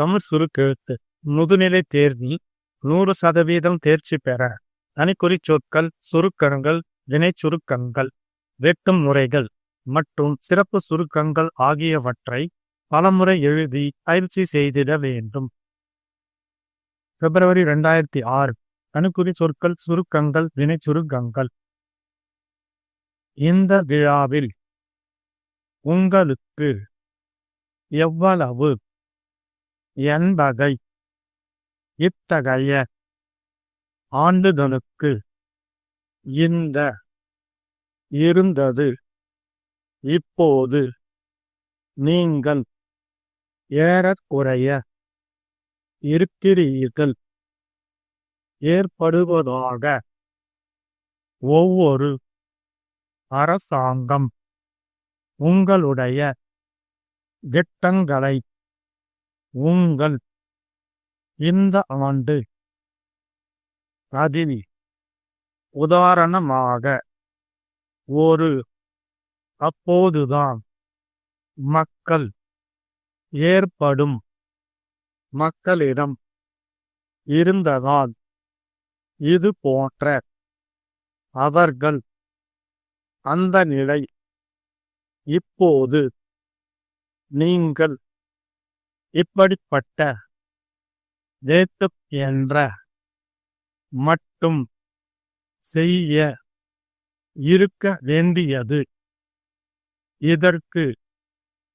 தமிழ் சுருக்கெழுத்து முதுநிலை தேர்வில் 100% தேர்ச்சி பெற தனிக்குறி சொற்கள், சுருக்கங்கள், வினை சுருக்கங்கள், வெட்டும் முறைகள் மற்றும் சிறப்பு சுருக்கங்கள் ஆகியவற்றை பலமுறை எழுதி பயிற்சி செய்திட வேண்டும். பிப்ரவரி 2006 தனிக்குறி சொற்கள், சுருக்கங்கள், வினை சுருக்கங்கள். இந்த விழாவில் உங்களுக்கு எவ்வளவு என்பதை இத்தகைய ஆண்டுகளுக்கு இந்த இருந்தது இப்போது நீங்கள் ஏறக்குறைய இருக்கிறீர்கள் ஏற்படுவதாக ஒவ்வொரு அரசாங்கம் உங்களுடைய திட்டங்களை உங்கள் இந்த ஆண்டு அதில் உதாரணமாக ஒரு அப்போதுதான் மக்கள் ஏற்படும் மக்களிடம் இருந்ததால் இது போன்ற அவர்கள் அந்த நிலை இப்போது நீங்கள் இப்படிப்பட்ட தேட்டம் என்ற மட்டும் செய்ய இருக்க வேண்டியது. இதற்கு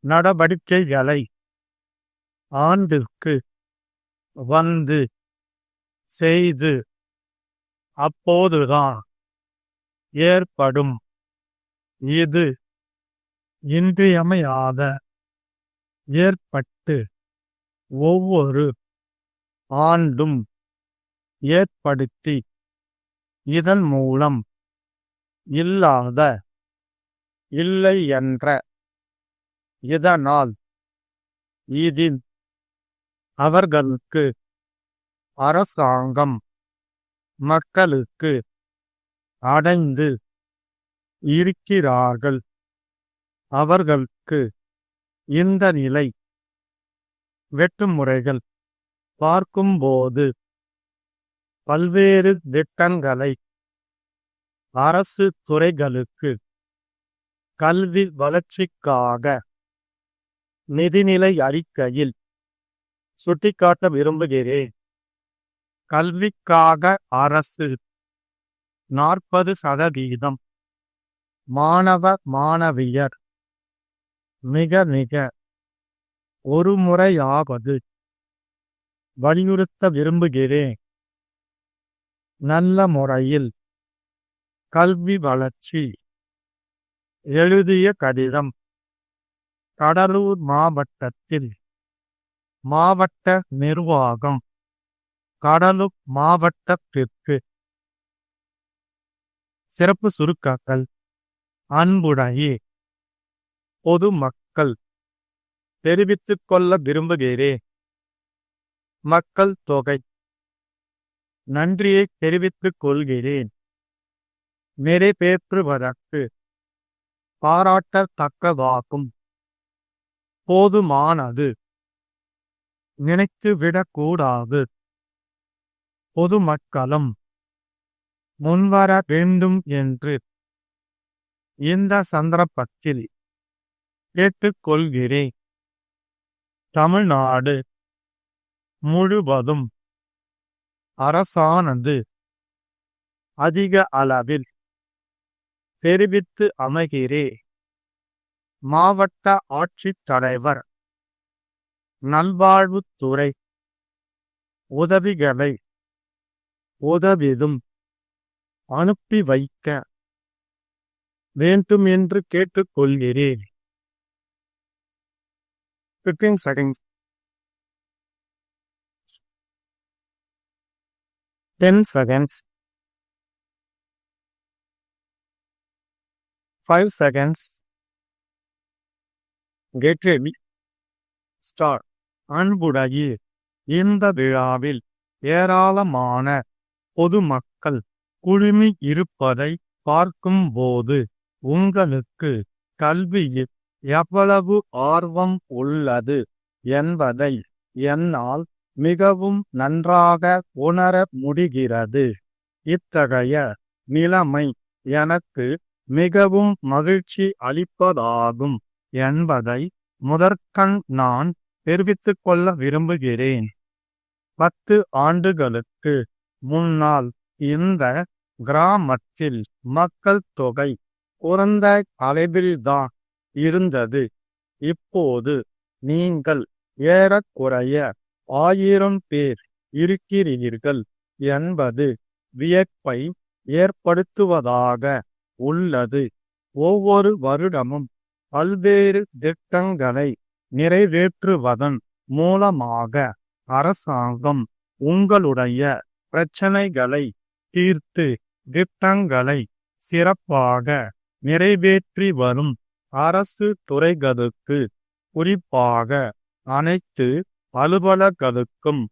நடவடிக்கைகளை ஆண்டிற்கு வந்து செய்து அப்போதுதான் ஏற்படும். இது இன்றியமையாத ஏற்பட்டு ஒவ்வொரு ஆண்டும் ஏற்படுத்தி இதன் மூலம் இல்லாத இல்லை என்ற இதனால் இதில் அவர்களுக்கு அரசாங்கம் மக்களுக்கு அடைந்து இருக்கிறார்கள். அவர்களுக்கு இந்த நிலை வெட்டும் முறைகள் பார்க்கும்போது பல்வேறு திட்டங்களை அரசு துறைகளுக்கு கல்வி வளர்ச்சிக்காக நிதிநிலை அறிக்கையில் சுட்டிக்காட்ட விரும்புகிறேன். கல்விக்காக அரசு 40% மாணவ மாணவியர் மிக மிக ஒரு முறையாவது வலியுறுத்த விரும்புகிறேன். நல்ல முறையில் கல்வி வளர்ச்சி. எழுதிய கடிதம் கடலூர் மாவட்டத்தில் மாவட்ட நிர்வாகம் கடலூர் மாவட்டத்திற்கு சிறப்பு சுருக்கங்கள். அன்புடைய பொதுமக்கள் தெரிவித்துக் கொள்ள விரும்புகிறேன். மக்கள் தொகை நன்றியை தெரிவித்துக் கொள்கிறேன். நிறைவேற்றுவதற்கு பாராட்டத்தக்கதாகும். போதுமானது நினைத்துவிடக்கூடாது. பொதுமக்களும் முன்வர வேண்டும் என்று இந்த சந்தர்ப்பத்தில் கேட்டுக்கொள்கிறேன். தமிழ்நாடு முழுவதும் அரசானது அதிக அளவில் தெரிவித்து அமைகிறேன். மாவட்ட ஆட்சித்தலைவர் நல்வாழ்வுத்துறை உதவிகளை உதவிலும் அனுப்பி வைக்க வேண்டும் என்று கேட்டுக்கொள்கிறேன். 15 seconds. 10 seconds. 5 seconds. Get ready. Start. அன்புடைய இந்த விழாவில் ஏராளமான பொதுமக்கள் குழுமி இருப்பதை பார்க்கும்போது உங்களுக்கு கல்வியில் எவ்வளவு ஆர்வம் உள்ளது என்பதை என்னால் மிகவும் நன்றாக உணர முடிகிறது. இத்தகைய நிலைமை எனக்கு மிகவும் மகிழ்ச்சி அளிப்பதாகும் என்பதை முதற்கண் நான் தெரிவித்துக் கொள்ள விரும்புகிறேன். 10 ஆண்டுகளுக்கு முன்னால் இந்த கிராமத்தில் மக்கள் தொகை குறைந்த அளவில்தான் இருந்தது. இப்போது நீங்கள் ஏறக்குறைய 1000 பேர் இருக்கிறீர்கள் என்பது வியப்பை ஏற்படுத்துவதாக உள்ளது. ஒவ்வொரு வருடமும் பல்வேறு திட்டங்களை நிறைவேற்றுவதன் மூலமாக அரசாங்கம் உங்களுடைய பிரச்சனைகளை தீர்த்து திட்டங்களை சிறப்பாக நிறைவேற்றி வரும் அரசு துறைகளுக்கு, குறிப்பாக அனைத்து அலுவலர்களுக்கும்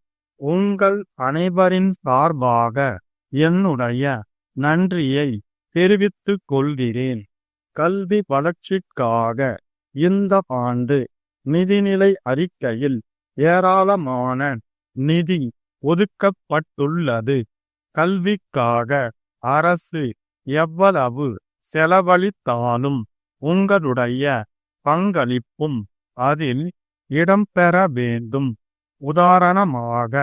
உங்கள் அனைவரின் சார்பாக என்னுடைய நன்றியை தெரிவித்துக் கொள்கிறேன். கல்வி வளர்ச்சிக்காக இந்த ஆண்டு நிதிநிலை அறிக்கையில் ஏராளமான நிதி ஒதுக்கப்பட்டுள்ளது. கல்விக்காக அரசு எவ்வளவு செலவழித்தாலும் உங்களுடைய பங்களிப்பும் அதில் இடம்பெற வேண்டும். உதாரணமாக,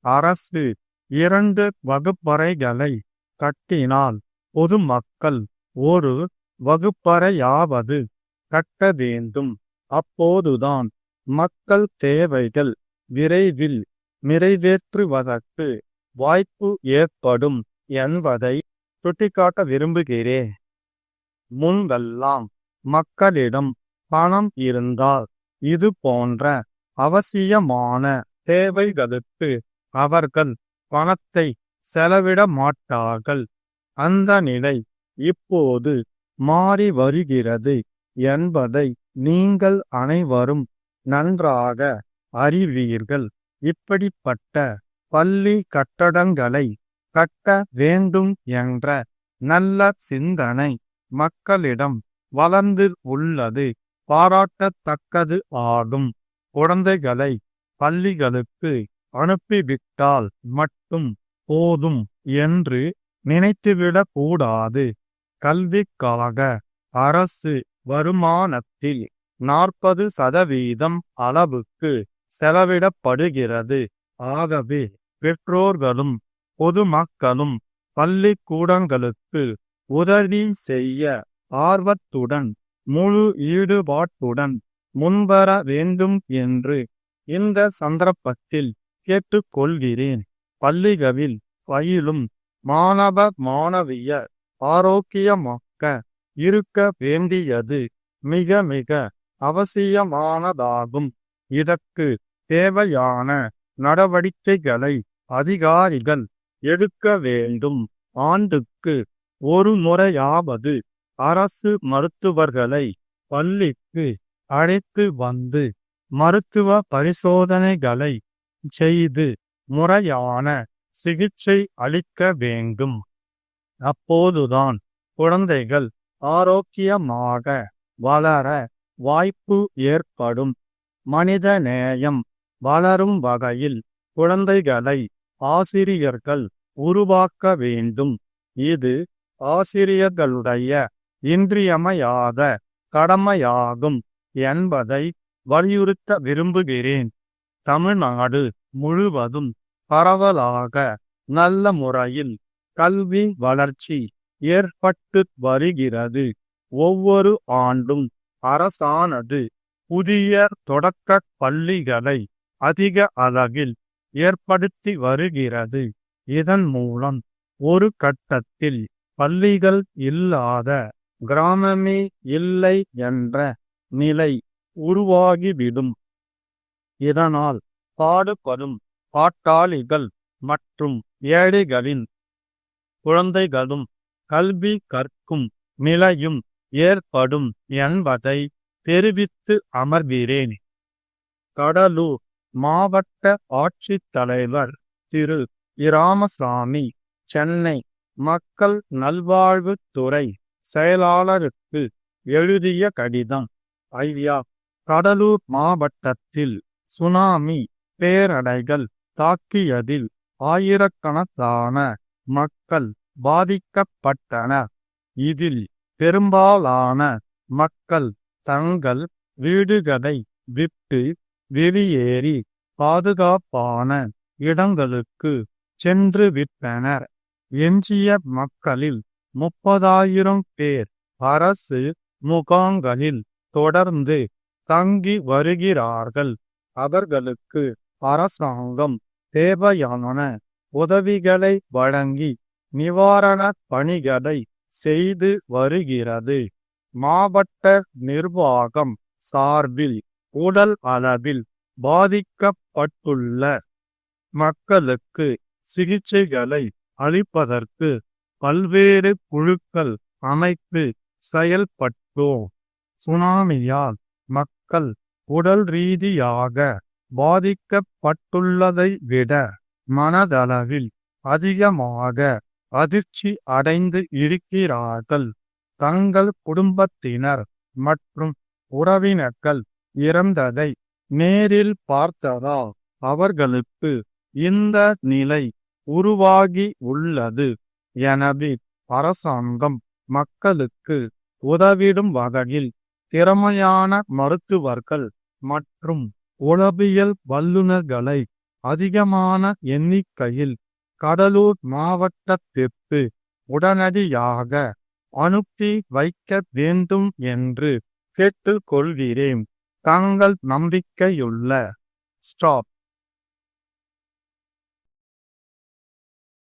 அரசு 2 வகுப்பறைகளை கட்டினால் பொதுமக்கள் ஒரு வகுப்பறையாவது கட்ட வேண்டும். அப்போதுதான் மக்கள் தேவைகள் விரைவில் நிறைவேற்றுவதற்கு வாய்ப்பு ஏற்படும் என்பதை சுட்டிக்காட்ட விரும்புகிறேன். முன்பெல்லாம் மக்களிடம் பணம் இருந்தால் இது போன்ற அவசியமான தேவைகளுக்கு அவர்கள் பணத்தை செலவிட மாட்டார்கள். அந்த நிலை இப்போது மாறி வருகிறது என்பதை நீங்கள் அனைவரும் நன்றாக அறிவீர்கள். இப்படிப்பட்ட பள்ளி கட்டடங்களை கட்ட வேண்டும் என்ற நல்ல சிந்தனை மக்களிடம் வளர்ந்து உள்ளது, பாராட்டத்தக்கது ஆகும். குழந்தைகளை பள்ளிகளுக்கு அனுப்பிவிட்டால் மட்டும் போதும் என்று நினைத்துவிடக் கூடாது. கல்விக்காக அரசு வருமானத்தில் 40% அளவுக்கு செலவிடப்படுகிறது. ஆகவே பெற்றோர்களும் பொதுமக்களும் பள்ளிக்கூடங்களுக்கு உதவி செய்ய ஆர்வத்துடன் முழு ஈடுபாட்டுடன் முன்வர வேண்டும் என்று இந்த சந்தர்ப்பத்தில் கேட்டுக்கொள்கிறேன். பள்ளிகளில் பயிலும் மாணவ மாணவியர் ஆரோக்கியமாக இருக்க வேண்டியது மிக மிக அவசியமானதாகும். இதற்கு தேவையான நடவடிக்கைகளை அதிகாரிகள் எடுக்க வேண்டும். ஆண்டுக்கு ஒரு முறையாவது அரசு மருத்துவர்களை பள்ளிக்கு அழைத்து வந்து மருத்துவ பரிசோதனைகளை செய்து முறையான சிகிச்சை அளிக்க வேண்டும். அப்போதுதான் குழந்தைகள் ஆரோக்கியமாக வளர வாய்ப்பு ஏற்படும். மனித நேயம் வளரும் வகையில் குழந்தைகளை ஆசிரியர்கள் உருவாக்க வேண்டும். இது ஆசிரியர்களுடைய இன்றியமையாத கடமையாகும் என்பதை வலியுறுத்த விரும்புகிறேன். தமிழ்நாடு முழுவதும் பரவலாக நல்ல முறையில் கல்வி வளர்ச்சி ஏற்பட்டு வருகிறது. ஒவ்வொரு ஆண்டும் அரசானது புதிய தொடக்க பள்ளிகளை அதிக அளவில் ஏற்படுத்தி வருகிறது. இதன் மூலம் ஒரு கட்டத்தில் பள்ளிகள் இல்லாத கிராமமே இல்லை என்ற நிலை உருவாகிவிடும். இதனால் பாடுபடும் பாட்டாளிகள் மற்றும் ஏழைகளின் குழந்தைகளும் கல்வி கற்கும் நிலையும் ஏற்படும் என்பதை தெரிவித்து அமர்கிறேன். கடலூர் மாவட்ட ஆட்சித்தலைவர் திரு இராமசாமி சென்னை மக்கள் நல்வாழ்வுத்துறை செயலாளருக்கு எழுதிய கடிதம். ஐயா, கடலூர் மாவட்டத்தில் சுனாமி பேரடைகள் தாக்கியதில் ஆயிரக்கணக்கான மக்கள் பாதிக்கப்பட்டனர். இதில் பெரும்பாலான மக்கள் தங்கள் வீடுகளை விட்டு வெளியேறி பாதுகாப்பான இடங்களுக்கு சென்று விட்டனர். எஞ்சிய மக்களில் 30,000 பேர் அரசு முகாம்களில் தொடர்ந்து தங்கி வருகிறார்கள். அவர்களுக்கு அரசாங்கம் தேவையான உதவிகளை வழங்கி நிவாரண பணிகளை செய்து வருகிறது. மாவட்ட நிர்வாகம் சார்பில் உடல் அளவில் பாதிக்கப்பட்டுள்ள மக்களுக்கு சிகிச்சைகளை அளிப்பதற்கு பல்வேறு குழுக்கள் அமைத்து செயல்பட்டோம். சுனாமியால் மக்கள் உடல் ரீதியாக பாதிக்கப்பட்டுள்ளதை விட மனதளவில் அதிகமாக அதிர்ச்சி அடைந்து இருக்கிறார்கள். தங்கள் குடும்பத்தினர் மற்றும் உறவினர்கள் இறந்ததை நேரில் பார்த்ததால் அவர்களுக்கு இந்த நிலை உருவாகி உள்ளது. எனவே அரசாங்கம் மக்களுக்கு உதவிடும் வகையில் திறமையான மருத்துவர்கள் மற்றும் உளவியல் வல்லுநர்களை அதிகமான எண்ணிக்கையில் கடலூர் மாவட்டத்திற்கு உடனடியாக அனுப்பி வைக்க வேண்டும் என்று கேட்டுக்கொள்கிறேன். தங்கள் நம்பிக்கையுள்ள ஸ்டாப்